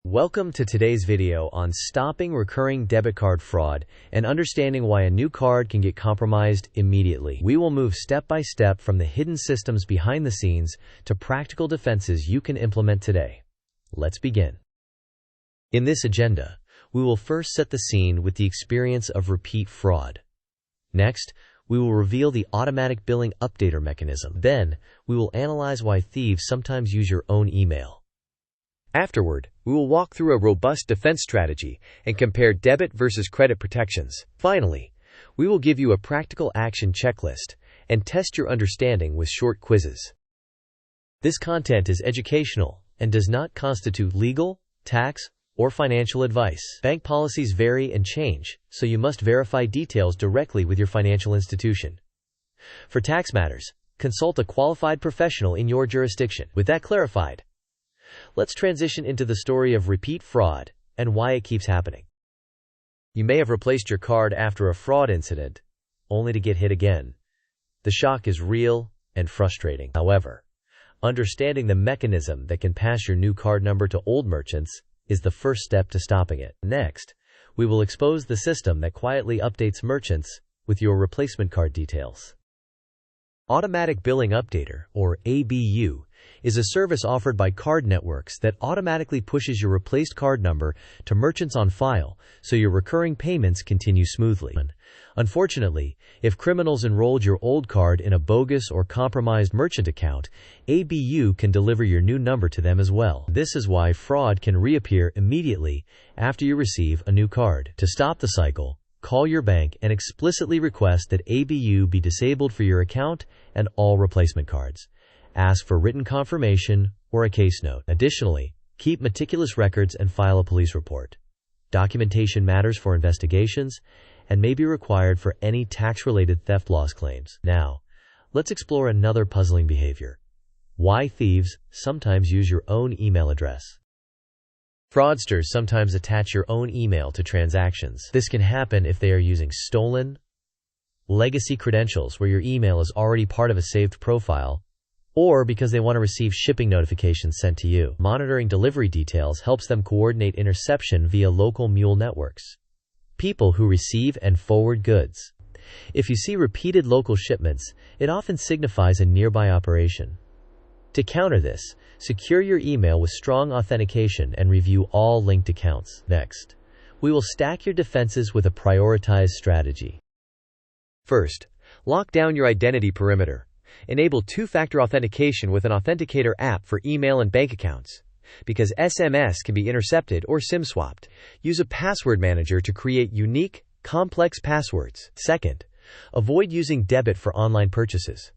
Welcome to today's video on stopping recurring debit card fraud and understanding why a new card can get compromised immediately. We will move step by step from the hidden systems behind the scenes to practical defenses you can implement today. Let's begin. In this agenda, we will first set the scene with the experience of repeat fraud. Next, we will reveal the automatic billing updater mechanism. Then, we will analyze why thieves sometimes use your own email. Afterward, we will walk through a robust defense strategy and compare debit versus credit protections. Finally, we will give you a practical action checklist and test your understanding with short quizzes. This content is educational and does not constitute legal, tax, or financial advice. Bank policies vary and change, so you must verify details directly with your financial institution. For tax matters, consult a qualified professional in your jurisdiction. With that clarified, let's transition into the story of repeat fraud and why it keeps happening. You may have replaced your card after a fraud incident, only to get hit again. The shock is real and frustrating. However, understanding the mechanism that can pass your new card number to old merchants is the first step to stopping it. Next, we will expose the system that quietly updates merchants with your replacement card details. Automatic Billing Updater, or ABU, is a service offered by card networks that automatically pushes your replaced card number to merchants on file so your recurring payments continue smoothly. Unfortunately, if criminals enrolled your old card in a bogus or compromised merchant account, ABU can deliver your new number to them as well. This is why fraud can reappear immediately after you receive a new card. To stop the cycle, call your bank and explicitly request that ABU be disabled for your account and all replacement cards. Ask for written confirmation or a case note. Additionally, keep meticulous records and file a police report. Documentation matters for investigations and may be required for any tax-related theft loss claims. Now, let's explore another puzzling behavior: why thieves sometimes use your own email address. Fraudsters sometimes attach your own email to transactions. This can happen if they are using stolen, legacy credentials where your email is already part of a saved profile, or because they want to receive shipping notifications sent to you. Monitoring delivery details helps them coordinate interception via local mule networks. People who receive and forward goods. If you see repeated local shipments, it often signifies a nearby operation. To counter this, secure your email with strong authentication and review all linked accounts. Next, we will stack your defenses with a prioritized strategy. First, lock down your identity perimeter. Enable two-factor authentication with an authenticator app for email and bank accounts. Because SMS can be intercepted or SIM swapped, use a password manager to create unique, complex passwords. Second, avoid using debit for online purchases.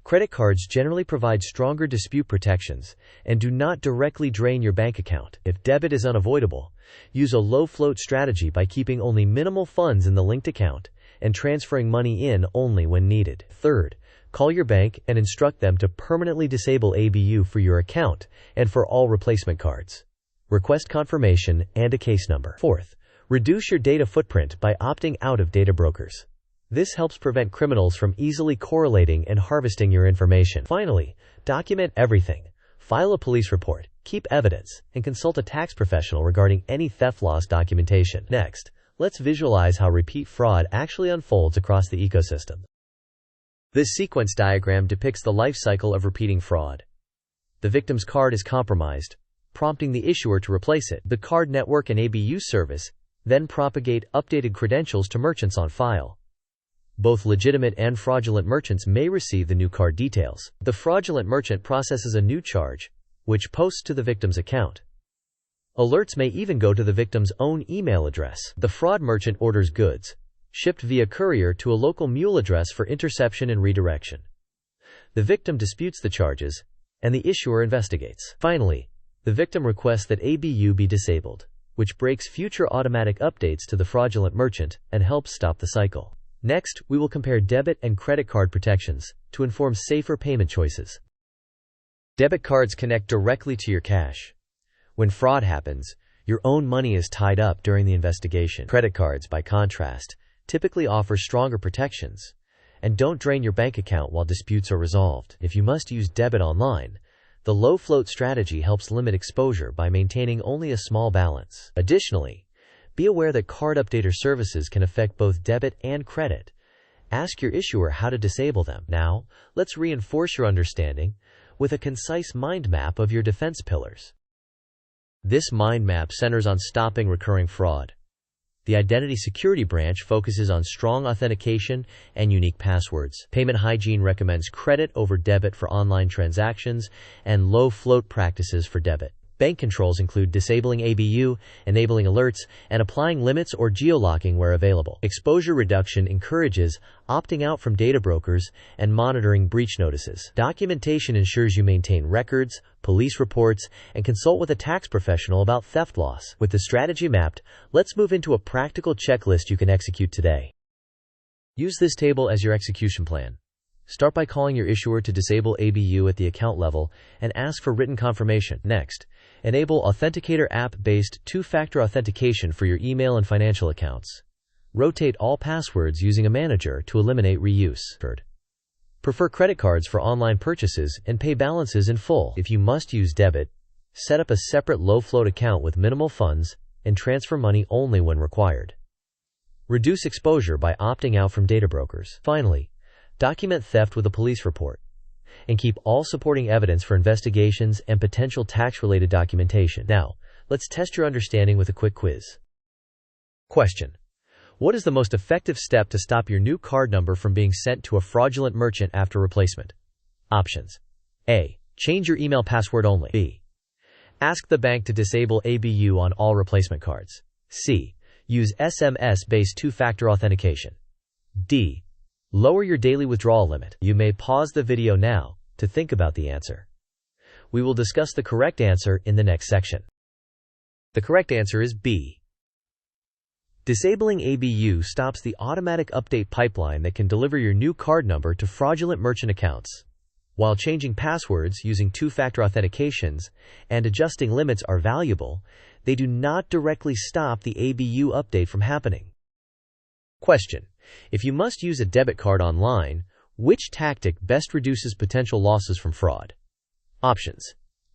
Credit cards generally provide stronger dispute protections and do not directly drain your bank account. If debit is unavoidable, use a low-float strategy by keeping only minimal funds in the linked account and transferring money in only when needed. Third, call your bank and instruct them to permanently disable ABU for your account and for all replacement cards. Request confirmation and a case number. Fourth, reduce your data footprint by opting out of data brokers. This helps prevent criminals from easily correlating and harvesting your information. Finally, document everything. File a police report, keep evidence, and consult a tax professional regarding any theft loss documentation. Next, let's visualize how repeat fraud actually unfolds across the ecosystem. This sequence diagram depicts the life cycle of repeating fraud. The victim's card is compromised, prompting the issuer to replace it. The card network and ABU service then propagate updated credentials to merchants on file. Both legitimate and fraudulent merchants may receive the new card details. The fraudulent merchant processes a new charge, which posts to the victim's account. Alerts may even go to the victim's own email address. The fraud merchant orders goods, shipped via courier to a local mule address for interception and redirection. The victim disputes the charges, and the issuer investigates. Finally, the victim requests that ABU be disabled, which breaks future automatic updates to the fraudulent merchant and helps stop the cycle. Next, we will compare debit and credit card protections to inform safer payment choices. Debit cards connect directly to your cash. When fraud happens, your own money is tied up during the investigation. Credit cards, by contrast, typically offer stronger protections and don't drain your bank account while disputes are resolved. If you must use debit online, The low float strategy helps limit exposure by maintaining only a small balance. Additionally, be aware that card updater services can affect both debit and credit. Ask your issuer how to disable them. Now, let's reinforce your understanding with a concise mind map of your defense pillars. This mind map centers on stopping recurring fraud. The Identity Security Branch focuses on strong authentication and unique passwords. Payment Hygiene recommends credit over debit for online transactions and low float practices for debit. Bank controls include disabling ABU, enabling alerts, and applying limits or geolocking where available. Exposure reduction encourages opting out from data brokers and monitoring breach notices. Documentation ensures you maintain records, police reports, and consult with a tax professional about theft loss. With the strategy mapped, let's move into a practical checklist you can execute today. Use this table as your execution plan. Start by calling your issuer to disable ABU at the account level and ask for written confirmation. Next, enable Authenticator app-based two-factor authentication for your email and financial accounts. Rotate all passwords using a manager to eliminate reuse. Prefer credit cards for online purchases and pay balances in full. If you must use debit, set up a separate low-float account with minimal funds and transfer money only when required. Reduce exposure by opting out from data brokers. Finally, document theft with a police report, and keep all supporting evidence for investigations and potential tax-related documentation. Now, let's test your understanding with a quick quiz. Question: what is the most effective step to stop your new card number from being sent to a fraudulent merchant after replacement? Options: A. Change your email password only. B. Ask the bank to disable ABU on all replacement cards. C. Use SMS-based two-factor authentication. D. Lower your daily withdrawal limit. You may pause the video now to think about the answer. We will discuss the correct answer in the next section. The correct answer is B. Disabling ABU stops the automatic update pipeline that can deliver your new card number to fraudulent merchant accounts. While changing passwords using two-factor authentications and adjusting limits are valuable, they do not directly stop the ABU update from happening. Question: if you must use a debit card online, which tactic best reduces potential losses from fraud? Options: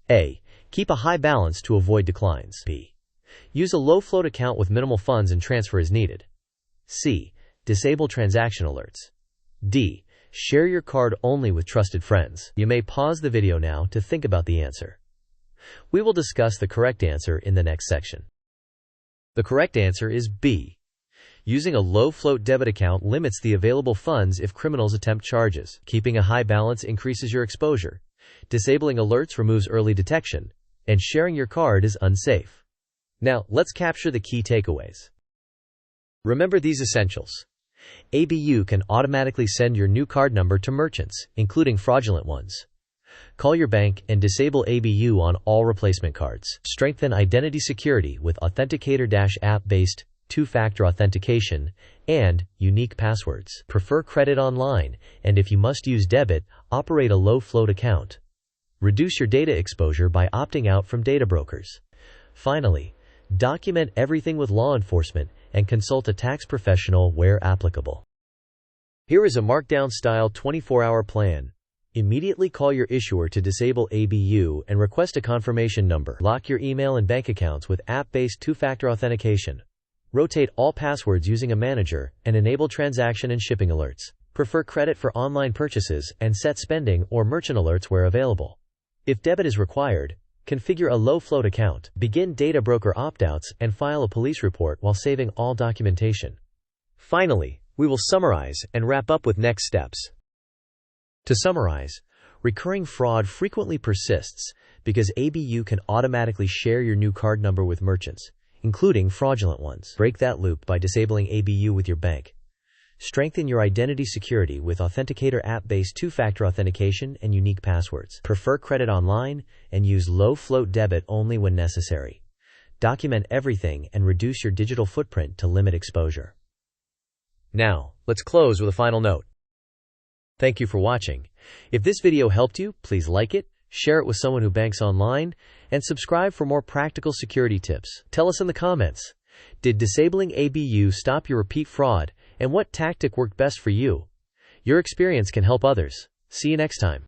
A. Keep a high balance to avoid declines. B. Use a low-float account with minimal funds and transfer as needed. C. Disable transaction alerts. D. Share your card only with trusted friends. You may pause the video now to think about the answer. We will discuss the correct answer in the next section. The correct answer is B. Using a low-float debit account limits the available funds if criminals attempt charges. Keeping a high balance increases your exposure. Disabling alerts removes early detection. And sharing your card is unsafe. Now, let's capture the key takeaways. Remember these essentials. ABU can automatically send your new card number to merchants, including fraudulent ones. Call your bank and disable ABU on all replacement cards. Strengthen identity security with Authenticator-app-based two-factor authentication, and unique passwords. Prefer credit online, and if you must use debit, operate a low-float account. Reduce your data exposure by opting out from data brokers. Finally, document everything with law enforcement and consult a tax professional where applicable. Here is a Markdown-style 24-hour plan. Immediately call your issuer to disable ABU and request a confirmation number. Lock your email and bank accounts with app-based two-factor authentication. Rotate all passwords using a manager and enable transaction and shipping alerts. Prefer credit for online purchases and set spending or merchant alerts where available. If debit is required, configure a low-float account. Begin data broker opt-outs and file a police report while saving all documentation. Finally, we will summarize and wrap up with next steps. To summarize, recurring fraud frequently persists because ABU can automatically share your new card number with merchants, including fraudulent ones. Break that loop by disabling ABU with your bank. Strengthen your identity security with Authenticator app-based two-factor authentication and unique passwords. Prefer credit online and use low-float debit only when necessary. Document everything and reduce your digital footprint to limit exposure. Now, let's close with a final note. Thank you for watching. If this video helped you, please like it, share it with someone who banks online, and subscribe for more practical security tips. Tell us in the comments, did disabling ABU stop your repeat fraud, and what tactic worked best for you? Your experience can help others. See you next time.